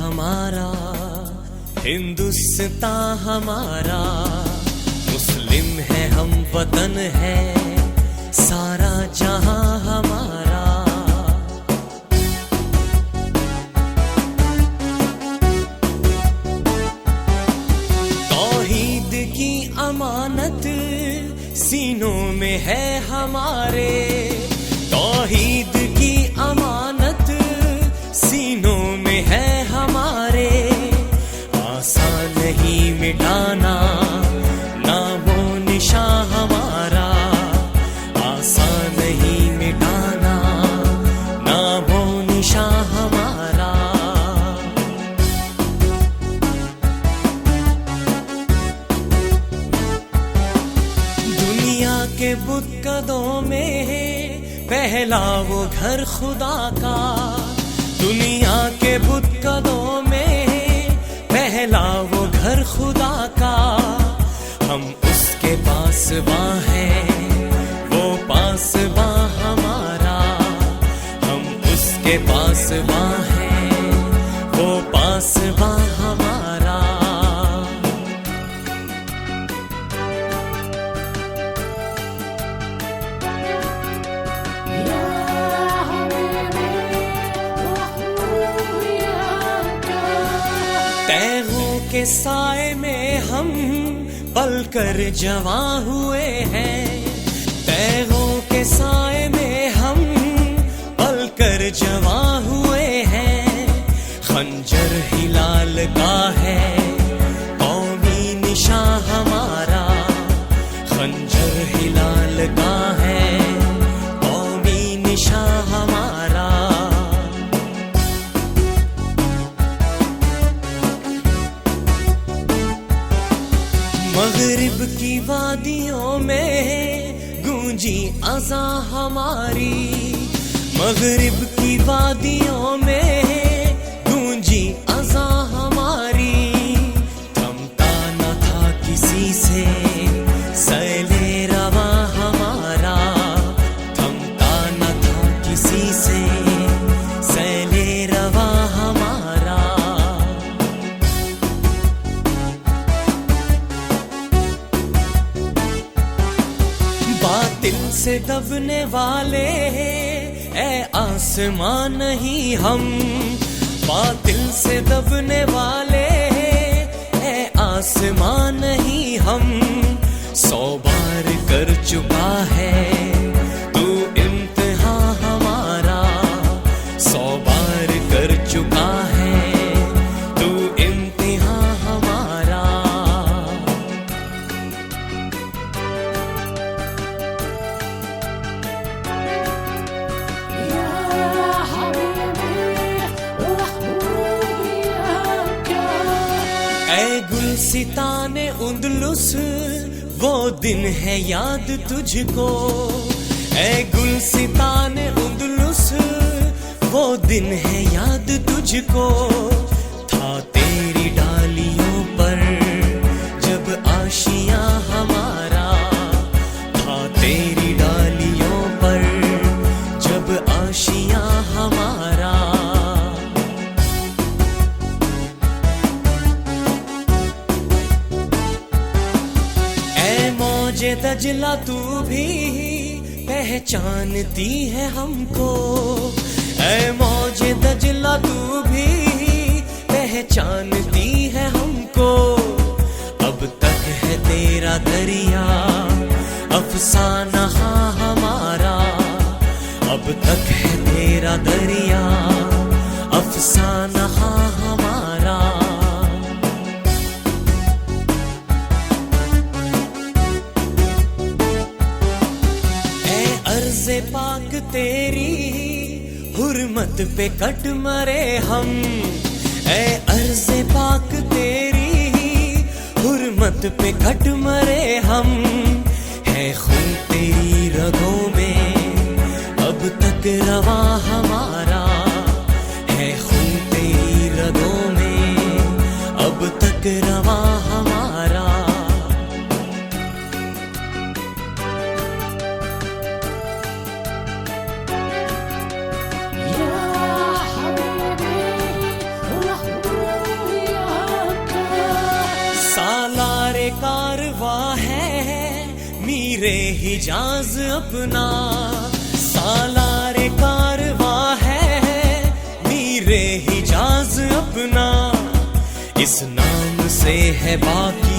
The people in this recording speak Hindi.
हमारा, हिंदुस्तान हमारा, मुस्लिम है हम, वतन है सारा जहां हमारा। तौहीद की अमानत सीनों में है हमारे, तौहीद की अमानत सीनों में है हमारे। आसान नहीं मिटाना नामो निशान हमारा, आसान नहीं मिटाना नामो निशान हमारा। दुनिया के बुतकदों में पहला वो घर खुदा का, दुनिया के बुतकदों में पहला वो घर खुदा का। हम उसके पासबां हैं, वो पासबां हमारा, हम उसके पासबां हैं, वो पासबां हमारा। तैगों के साए में हम पलकर जवां हुए हैं, तैगों के साए में हम पलकर जवां हुए हैं। खंजर हिलाल का है कौमी निशान हमारा, खंजर हिलाल का है कौमी निशान हमारा। मगरिब की वादियों में गूंजी अज़ा हमारी, मगरिब की वादियों में गूंजी अज़ा हमारी। थमता न था किसी से सैले रवा हमारा, थमता न था किसी से सैले रवा हमारा। बातिल से दबने वाले ऐ आसमां नहीं हम, बातिल से दबने वाले ऐ आसमां नहीं हम। 100 बार कर चुका है तू इम्तिहान हमारा, 100 बार कर चुका है तू इम्तिहान हमारा। ऐ गुलसिताने उंदलुस वो दिन है याद तुझको, ऐ गुलसिताने उंदलुस वो दिन है याद तुझको। था तेरी डालियों पर जब आशियां हमारा, था तेरी डालियों पर जब आशियां हमारा। मौजे दजला तू भी पहचानती है हमको, ऐ मौजे दजला तू भी पहचानती है हमको। अब तक है तेरा दरिया अफसाना हमारा, अब तक है तेरा दरिया अफसाना हमारा। अर्ज़े पाक तेरी हुर्मत पे कट मरे हम, ऐ अर्ज़े पाक तेरी हुर्मत पे कट मरे हम। है खून तेरी रगों में अब तक रवा हमारा, है खून तेरी रगों में अब तक रवा हमारा। मीरे हिजाज अपना सालारे कारवा है, मीरे हिजाज अपना। इस नाम से है बाकी